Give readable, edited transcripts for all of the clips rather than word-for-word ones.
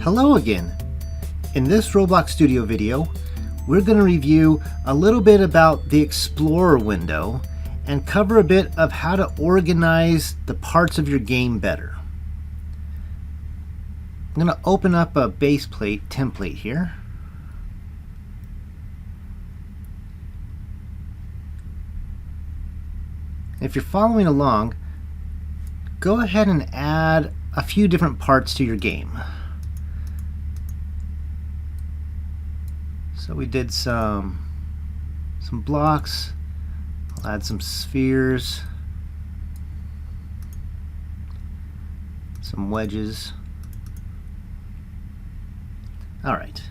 Hello again! In this Roblox Studio video, we're going to review a little bit about the Explorer window and cover a bit of how to organize the parts of your game better. I'm going to open up a base plate template here. If you're following along, go ahead and add a few different parts to your game. So we did some blocks. I'll add some spheres, some wedges. Alright.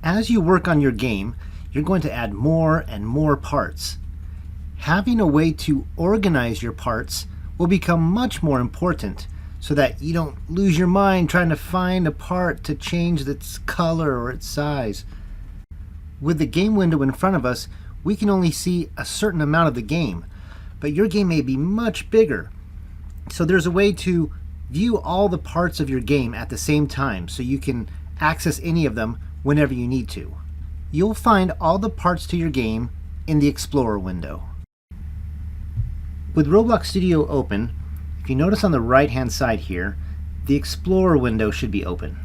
As you work on your game, you're going to add more and more parts. Having a way to organize your parts will become much more important so that you don't lose your mind trying to find a part to change its color or its size. With the game window in front of us, we can only see a certain amount of the game, but your game may be much bigger. So there's a way to view all the parts of your game at the same time so you can access any of them whenever you need to. You'll find all the parts to your game in the Explorer window. With Roblox Studio open, if you notice on the right-hand side here, the Explorer window should be open.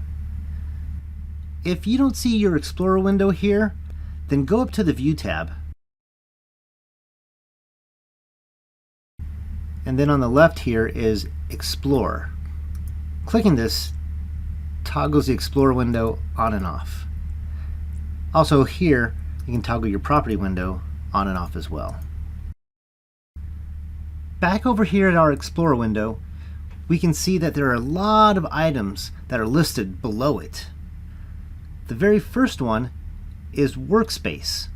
If you don't see your Explorer window here, then go up to the View tab. And then on the left here is Explore. Clicking this toggles the Explorer window on and off. Also here, you can toggle your property window on and off as well. Back over here at our Explorer window, we can see that there are a lot of items that are listed below it. The very first one is Workspace.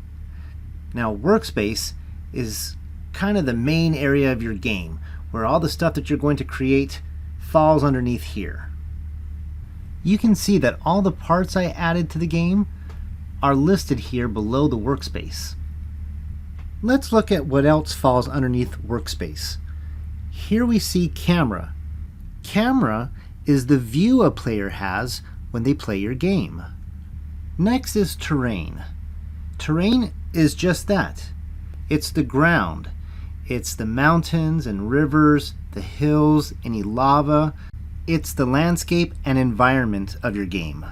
Now, Workspace is kind of the main area of your game, where all the stuff that you're going to create falls underneath here. You can see that all the parts I added to the game are listed here below the Workspace. Let's look at what else falls underneath Workspace. Here we see Camera. Camera is the view a player has when they play your game. Next is Terrain. Terrain is just that. It's the ground. It's the mountains and rivers, the hills, any lava. It's the landscape and environment of your game.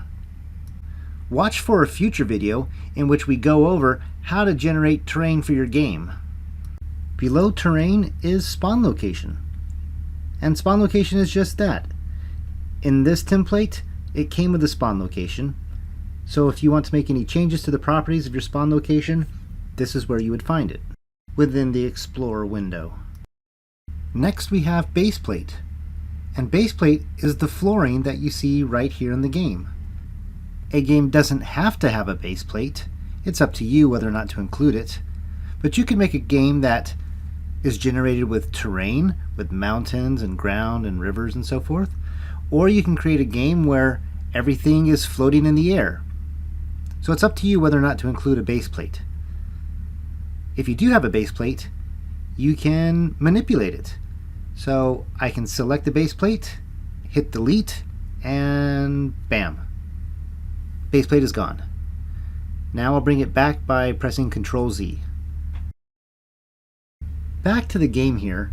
Watch for a future video in which we go over how to generate terrain for your game. Below terrain is spawn location. And spawn location is just that. In this template, it came with a spawn location. So if you want to make any changes to the properties of your spawn location, this is where you would find it, within the Explorer window. Next we have baseplate. And baseplate is the flooring that you see right here in the game. A game doesn't have to have a baseplate. It's up to you whether or not to include it. But you can make a game that is generated with terrain, with mountains and ground and rivers and so forth. Or you can create a game where everything is floating in the air. So it's up to you whether or not to include a baseplate. If you do have a baseplate, you can manipulate it. So I can select the baseplate, hit delete, and bam. Baseplate is gone. Now I'll bring it back by pressing Ctrl Z. Back to the game here,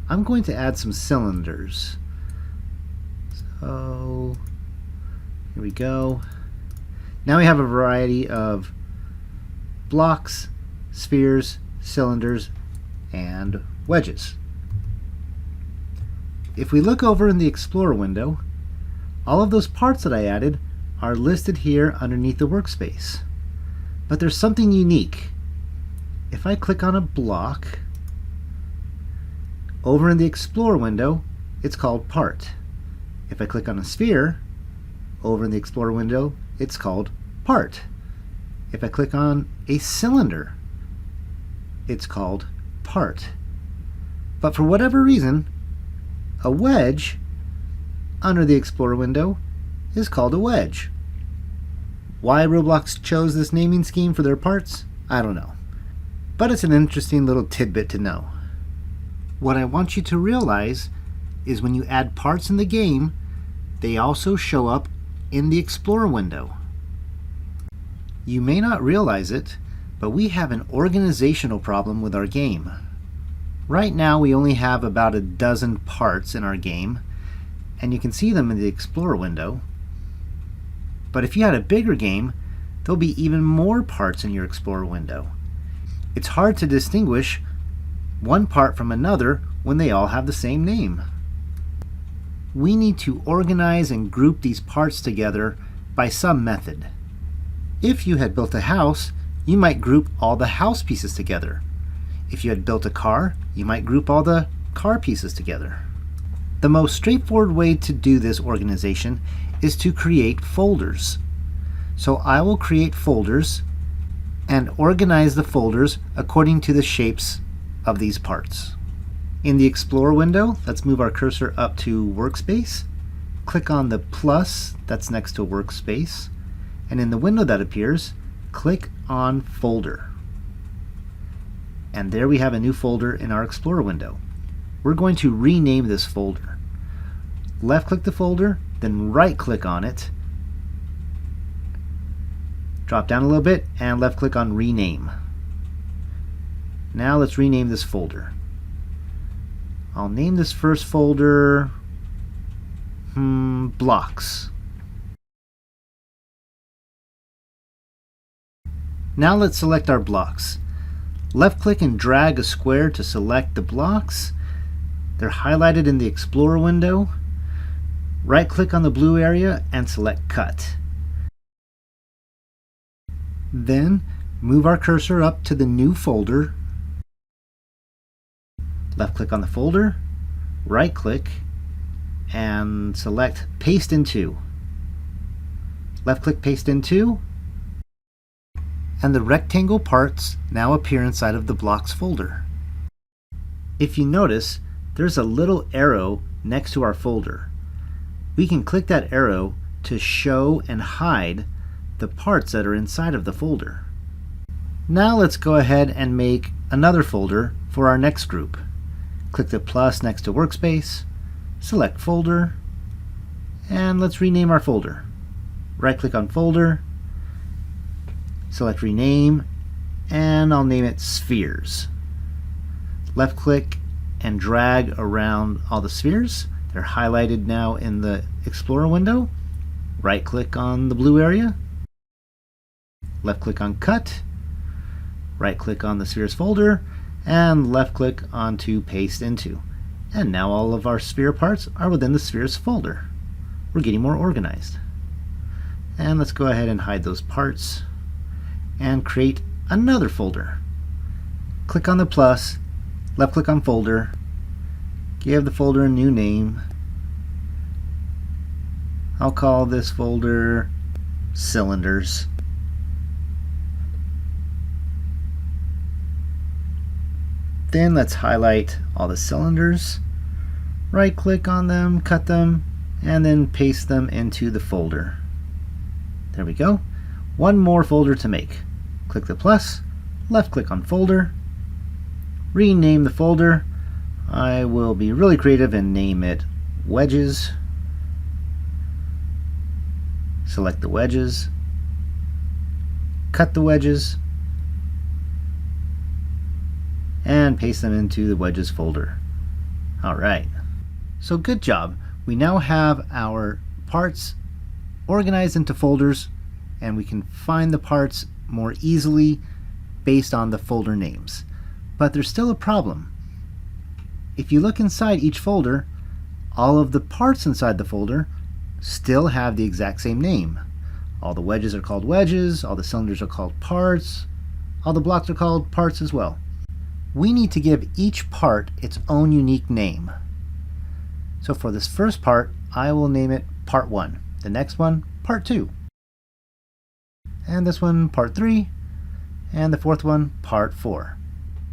I'm going to add some cylinders. So here we go. Now we have a variety of blocks, spheres, cylinders, and wedges. If we look over in the Explorer window, all of those parts that I added are listed here underneath the Workspace. But there's something unique. If I click on a block, over in the Explorer window, it's called Part. If I click on a sphere, over in the Explorer window, it's called Part. If I click on a cylinder, it's called Part. But for whatever reason, a wedge under the Explorer window is called a wedge. Why Roblox chose this naming scheme for their parts, I don't know. But it's an interesting little tidbit to know. What I want you to realize is when you add parts in the game, they also show up in the Explorer window. You may not realize it, but we have an organizational problem with our game. Right now we only have about a dozen parts in our game, and you can see them in the Explorer window. But if you had a bigger game, there'll be even more parts in your Explorer window. It's hard to distinguish one part from another when they all have the same name. We need to organize and group these parts together by some method. If you had built a house, you might group all the house pieces together. If you had built a car, you might group all the car pieces together. The most straightforward way to do this organization is to create folders. So I will create folders and organize the folders according to the shapes of these parts. In the Explorer window, let's move our cursor up to Workspace. Click on the plus that's next to Workspace, and in the window that appears, click on Folder. And there we have a new folder in our Explorer window. We're going to rename this folder. Left-click the folder, then right-click on it. Drop down a little bit and left-click on Rename. Now let's rename this folder. I'll name this first folder Blocks. Now let's select our blocks. Left-click and drag a square to select the blocks. They're highlighted in the Explorer window. Right-click on the blue area and select Cut. Then move our cursor up to the new folder. Left-click on the folder, right-click, and select Paste Into. Left-click Paste Into, and the rectangle parts now appear inside of the Blocks folder. If you notice, there's a little arrow next to our folder. We can click that arrow to show and hide the parts that are inside of the folder. Now let's go ahead and make another folder for our next group. Click the plus next to Workspace, select Folder, and let's rename our folder. Right-click on Folder, select Rename, and I'll name it Spheres. Left-click and drag around all the spheres. They're highlighted now in the Explorer window. Right-click on the blue area, left-click on Cut, right-click on the Spheres folder, and left-click onto Paste Into. And now all of our sphere parts are within the Spheres folder. We're getting more organized. And let's go ahead and hide those parts and create another folder. Click on the plus, left-click on Folder, give the folder a new name. I'll call this folder Cylinders. Then let's highlight all the cylinders, right-click on them, cut them, and then paste them into the folder. There we go. One more folder to make. Click the plus, left-click on Folder, rename the folder. I will be really creative and name it Wedges. Select the wedges, cut the wedges, and paste them into the wedges folder. Alright, so good job. We now have our parts organized into folders, and we can find the parts more easily based on the folder names. But there's still a problem. If you look inside each folder, all of the parts inside the folder still have the exact same name. All the wedges are called wedges, all the cylinders are called parts, all the blocks are called parts as well. We need to give each part its own unique name. So for this first part, I will name it Part 1. The next one, Part 2. And this one, Part 3. And the fourth one, Part 4.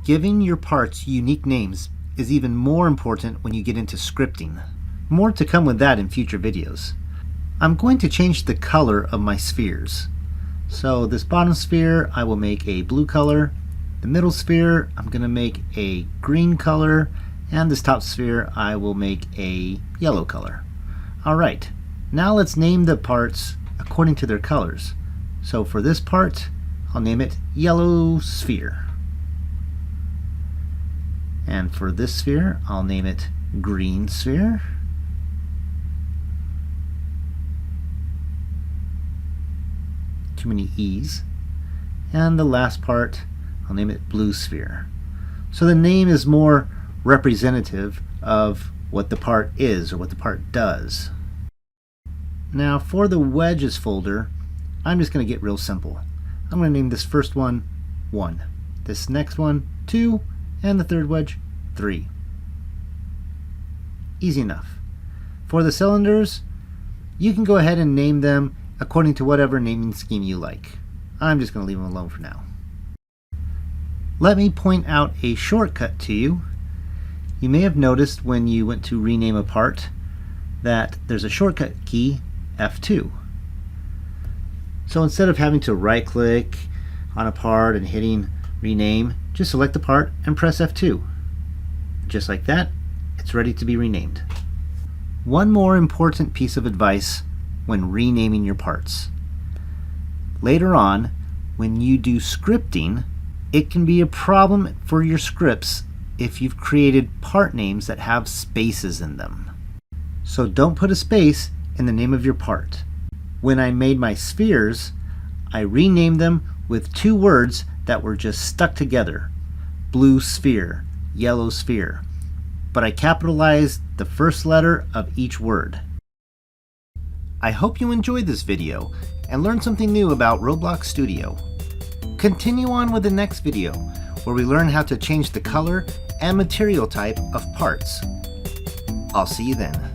Giving your parts unique names is even more important when you get into scripting. More to come with that in future videos. I'm going to change the color of my spheres. So this bottom sphere, I will make a blue color. The middle sphere, I'm going to make a green color, and this top sphere, I will make a yellow color. Alright, Now let's name the parts according to their colors. So for this part, I'll name it yellow sphere. And for this sphere, I'll name it green sphere. Too many E's. And the last part, I'll name it blue sphere. So the name is more representative of what the part is or what the part does. Now for the wedges folder, I'm just going to get real simple. I'm going to name this first one 1, this next one 2, and the third wedge 3. Easy enough. For the cylinders, you can go ahead and name them according to whatever naming scheme you like. I'm just going to leave them alone for now. Let me point out a shortcut to you. You may have noticed when you went to rename a part that there's a shortcut key, F2. So instead of having to right click on a part and hitting rename, just select the part and press F2. Just like that, it's ready to be renamed. One more important piece of advice when renaming your parts. Later on, when you do scripting, it can be a problem for your scripts if you've created part names that have spaces in them. So don't put a space in the name of your part. When I made my spheres, I renamed them with 2 words that were just stuck together. Blue sphere, yellow sphere. But I capitalized the first letter of each word. I hope you enjoyed this video and learned something new about Roblox Studio. Continue on with the next video, where we learn how to change the color and material type of parts. I'll see you then.